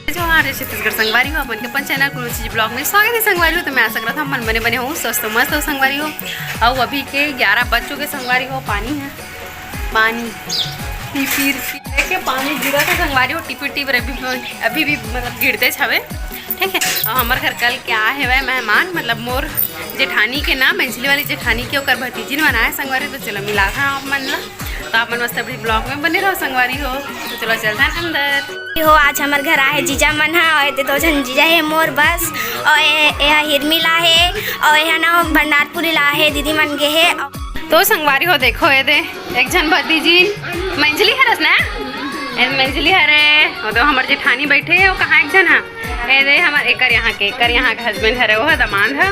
जो हमारे छत्तीसगढ़ संगवारी हो अपन के अपन चैनल को चीज ब्लॉग में स्वागत है। संगवारी हो तो मैं आशा करता हूँ मन बने हूँ स्वस्थ मस्त हो संगवारी हो। और अभी के 11 बज चुके संगवारी हो। पानी है, पानी फिर लेके पानी गिरा था संगवारी हो। टिपी टिप अभी भी मतलब गिरते छवे। ठीक है। और हमारे घर कल क्या है वह मेहमान मतलब मोर जेठानी के नाम मंझली वाली जेठानी के ओकर भतीजी ने बनाया संगवारी। तो चलो मिला था आप मन ला। तो आप मन मस्त अपनी ब्लॉग में बने रहो संगवारी हो। तो चलो चलता है अंदर हो। आज हमारे घर आए जीजा मन है और दो जन जीजा है मोर बस और यह हिरमी ला है और यह ना भंडारपुरी ला है दीदी मन के है। तो संगवारी हो देखो ये दे एक जन भतीजी मंझली हरस ना मंझली हरे वो तो हमारे जेठानी बैठे है। वो कहाँ एक जन है ये दे हमारे एक यहाँ के हस्बैंड हरे वो है दमाद है।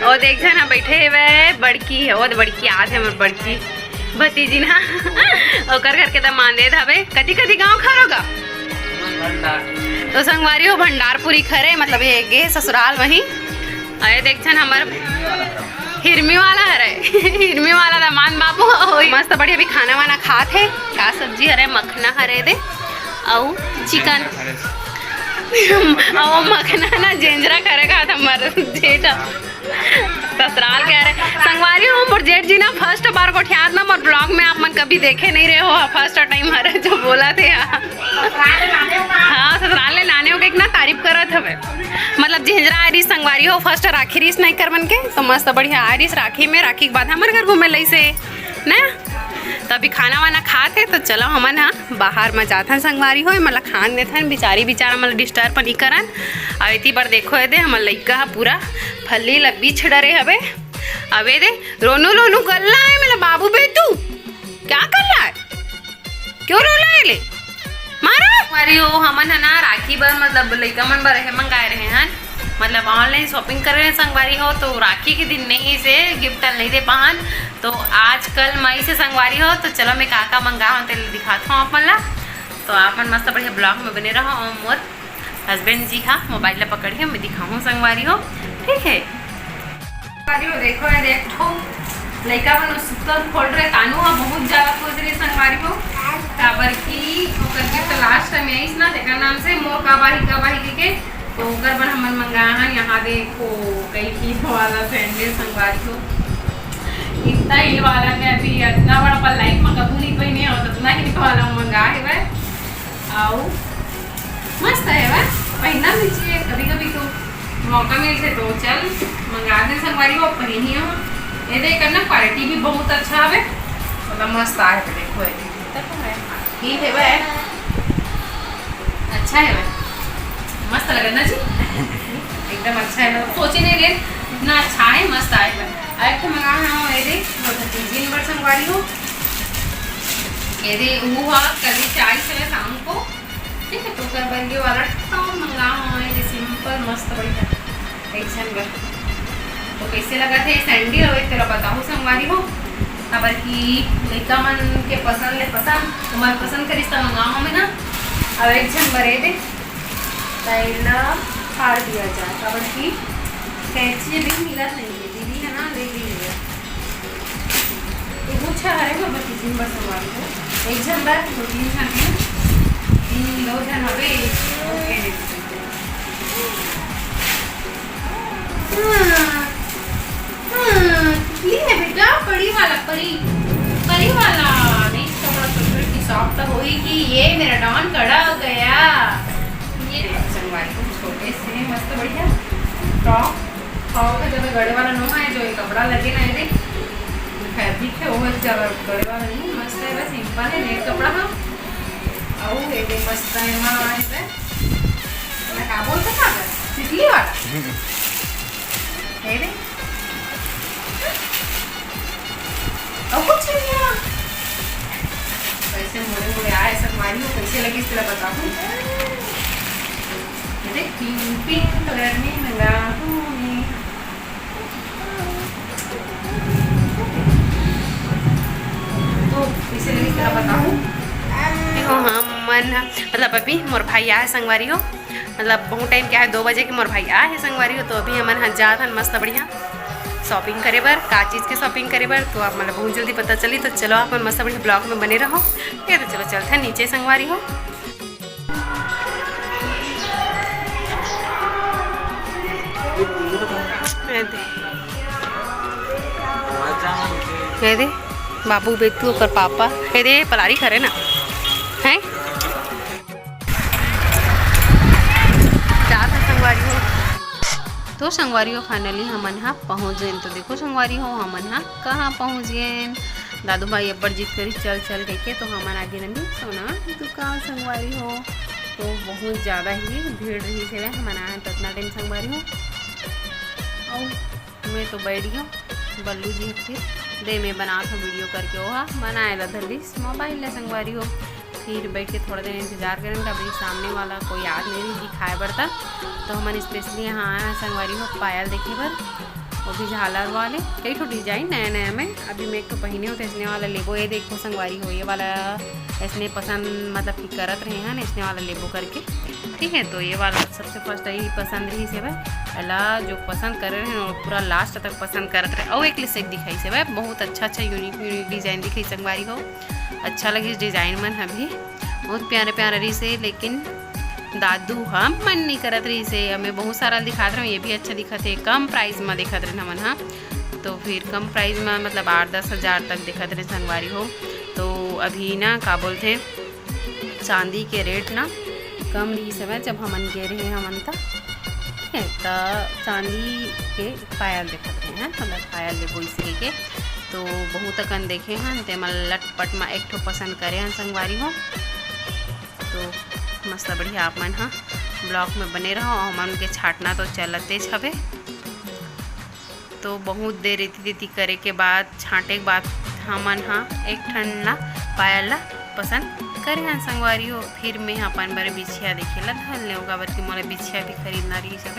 और देख जन बैठे है वह बड़की है वो बड़की आज है हमारे बड़की भतीजी ना ओकर घर के दमादे हवे कदी कदी गाँव खरोगा। तो संगवारी हो भंडारपुरी खरे मतलब ये गे ससुराल वहीं अरे देख छन हमार हिरमी वाला हरे हिरमी वाला दमान बाबू मस्त बढ़िया भी खाना वाना खात है। का सब्जी हरे मखना हरे दे और चिकन और मखना ना जेंजरा करेगा हमारे जेठ ससुराल कह रहे संगवारी हो। मोर जेठ जी ना फर्स्ट बार को ठियात ना मोर ब्लॉग में आप मन कभी देखे नहीं रहे हो। फर्स्ट टाइम हरे जो बोला थे हाँ ससुराल ले लाने के इतना तारीफ करत हवे मतलब जेंजरा आरिस संगवारी हो। फर्स्ट राखी रिस नहीं कर बन के तो मस्त बढ़िया आरिस राखी में राखी के बाद हमारे घर घूमे लई से ना। तो अभी खाना वाना खाते तो चलो हमन हाँ बाहर में जाथन संगवारी हो मतलब खान देथन बिचारी बेचारा मतलब डिस्टर्ब नहीं करन। और इतनी बार देखो ये दे हमार लइका पूरा फल्ली लब्बी छड़रे हवे। अबे दे रोनू रोनू गल्ला है मेरा बाबू बे तू क्या कर रहा है क्यों रोला है ले मारो हमारी हो। हमन है ना राखी बर मतलब लइका मन बर मंगाए रहे हैं मतलब ऑनलाइन शॉपिंग कर रहे हैं संगवारी हो। तो राखी के दिन नहीं से गिफ्ट नहीं दे पाहन तो आज कल मई से संगवारी हो। तो चलो मैं का मंगा हूँ तेल दिखाता हूँ आप ला। तो आप मन मस्त बढ़िया ब्लॉग में बने रहो और मोर हस्बैंड जी हाँ मोबाइल ला पकड़िए मैं दिखाऊँ संगवारी हो। ठीक है संगवारी हो देखो है देखो लड़का मन सुतल खोल रहे कानू हाँ बहुत ज़्यादा खोज रही संगवारी हो। काबर की गिफ्ट लास्ट टाइम आई ना तेरा नाम से मोर काबाही के तो ओकर बर हमन मंगाया है। यहाँ देखो कई चीज वाला सैंडल संगवारी हो इतना हिल वाला के अभी इतना बड़ा पर लाइफ में कभी नहीं पहने हो तो इतना हिल वाला मंगा है वह आओ मस्त है वह पहनना भी चाहिए कभी कभी तो मौका मिलते तो चल मंगा दे संगवारी हो पहनी हो। ये देख करना क्वालिटी भी बहुत अच्छा है मतलब मस्त आए तो देखो ठीक है वह अच्छा है वह मस्त लगे ना जी एकदम अच्छा है सोचे नहीं रे इतना अच्छा है मस्त आएगा। एक तो मंगा हाँ ये दे तीन बार संगवारी हो ये दे वो कल चाय से शाम को ठीक है। तो कर बर्गे वाला टॉप मंगा हाँ ये सिंपल मस्त बढ़िया एक बर तो कैसे लगा थे सैंडल हो तेरा बताओ संगवारी हो। खबर की लड़का मन के पसंद ले पसंद तुम्हारे पसंद करीस तो मंगा मैं ना। अब एक बरे दे पहला फाड़ दिया जाए खबर की कैची भी मिला नहीं है दीदी है ना ले लीजिए तो कुछ हरे को बस तीन बार संगवारी को एक जन बार दो तीन जन है तीन दो जन हवे ओके ये है बेटा परी वाला परी वाला नहीं तो बड़ा चॉकलेट की सॉफ्ट होगी ये मेरा डॉन कड़ा हो गया। संगवारी को छोटे से मस्त बढ़िया टॉप का जब गड़े वाला नो है जो कपड़ा लगे ना ये फैब्रिक है वो जब गड़े वाला नहीं मस्त है बस सिंपल है नेट कपड़ा हाँ और ये भी मस्त है हाँ इसे मैं क्या बोलता था सिकली वाला है रे और कुछ नहीं है कैसे मुड़े आए संगवारी हो कैसे लगी इस तरह बताऊँ पिंक कलर में मंगा तो इसे लगी इस तरह बताऊँ देखो हाँ मन मतलब अभी मोर भाई आए संगवारी हो मतलब बहुत टाइम क्या है 2 बजे के मोर भाई आए है संगवारी हो। तो अभी हमन हाँ जात हन मस्त बढ़िया शॉपिंग करे बर का चीज़ के शॉपिंग करे बर तो आप मतलब बहुत जल्दी पता चली। तो चलो आप मस्त बढ़िया ब्लॉग में बने रहो ठीक है। तो चलो चलते हैं नीचे संगवारी हो। हे दे बाबू बेटू कर पापा हे दे पलारी खरे ना है क्या था संगवारी हो। तो संगवारी हो फाइनली हमन यहाँ पहुँच गए। तो देखो संगवारी हो हमन यहाँ कहाँ पहुँच गए। दादू भाई अब्बर जीत करी चल चल कह के तो हमन आगे नंदी सोना दुकान संगवारी हो। तो बहुत ज़्यादा ही भीड़ रही थे हमन आए तो इतना टाइम संगवारी हो। और मैं तो बैठ गई बल्लू जी फिर दे मैं बना था वीडियो करके वहाँ बनाए ला धर मोबाइल ले संगवारी हो। फिर बैठ के थोड़ा देर इंतजार करेंगे अभी सामने वाला कोई याद नहीं रही दिखाए बढ़ता। तो हमन स्पेशली यहाँ आए संगवारी हो पायल देखे बर वो भी झालर वाले कई ठो डिजाइन नया नया में अभी मैं एक तो पहने हो तो इसने वाला लेबो ये देखो संगवारी हो ये वाला इसने पसंद मतलब कि करत रहे हैं इसने वाला लेबो करके ठीक है। तो ये वाला सबसे फर्स्ट यही पसंद रही से भाई अल्लाह जो पसंद कर रहे हैं और पूरा लास्ट तक पसंद करत रहे और एक लिस्ट एक दिखाई से भाई बहुत अच्छा यूनिक डिज़ाइन दिखाई संगवारी हो। अच्छा लगी इस डिज़ाइन मन अभी बहुत प्यारे प्यारे रही से लेकिन दादू हम मन नहीं करत रही से हमें बहुत सारा दिखाते रहे ये भी अच्छा दिखा थे कम प्राइस में दिखत रहे हमन हाँ। तो फिर कम प्राइस में मतलब 8-10 हज़ार तक दिखत रहे संगवारी हो। तो अभी ना का बोलते चांदी के रेट ना कम रही समय जब हमन गे रहे हमन था ठीक है। तो चांदी के पायल दिखत रहे हैं मतलब पायल लेबो इसी के तो बहुत अकन देखे हैं ते मन लटपट में एक ठो पसंद करे हैं संगवारी हो। तो मस्त बढ़िया आप मन हाँ ब्लॉग में बने रहो और मन के छाटना तो चलते छवे। तो बहुत देर रीति करे के बाद छाटे के बाद हमन हाँ एक ठंडा पायल ला पसंद करे हैं संगवारी हो। फिर मैं अपन बारे बिछिया देखे ला धल ले होगा बल्कि मोला बिछिया भी खरीदना रही सब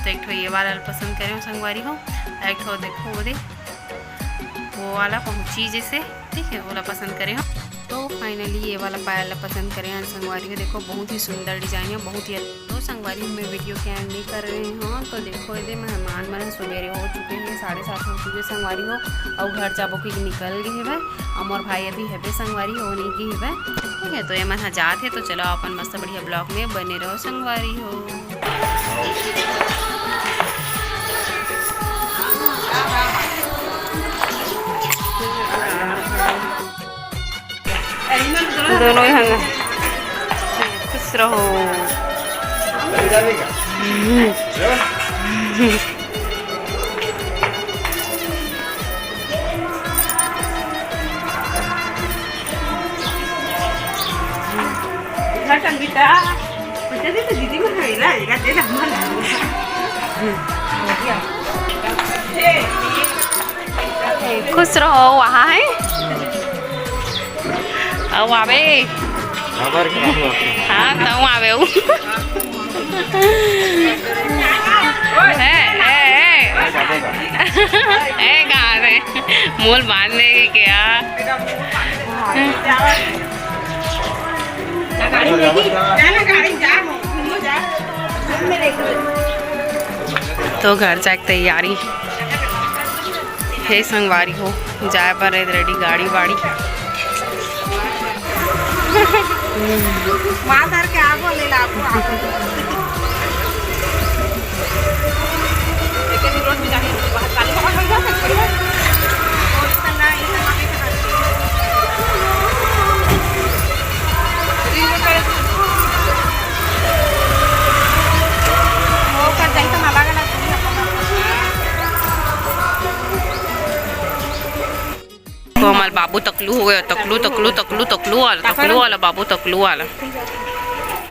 तो एक ठो ये वाला पसंद करे हो संगवारी हो। एक ठो देखो वो दे वो वाला पहुँची जैसे ठीक है वाला पसंद करे हो। तो फाइनली ये वाला पायल पसंद करें हैं संगवारी को देखो बहुत ही सुंदर डिजाइन है बहुत ही तो संगवारी में वीडियो के एंड नहीं कर रहे हैं। तो देखो ये मेहमान मन सवेरे हो चुके हैं 7:30 हो चुके संगवारी हो और घर जाबो की निकल गए है और भाई अभी है संगवारी हो नहीं की है ठीक है। तो ये मन जात है तो चलो अपन मस्त बढ़िया ब्लॉग में बने रहो संगवारी हो। दोनों ही हंगा खुश रहो। दीदी खुश रहो वहाँ है अब आवे हाँ तो आवे कहाँ से मूल बांधने की क्या तो घर जाके तैयारी है संगवारी हो जाए पर रेडी गाड़ी वाड़ी माधर के आगो ले ला तो हमारे बाबू तकलू हो गया तकलू वाला बाबू तकलू वाला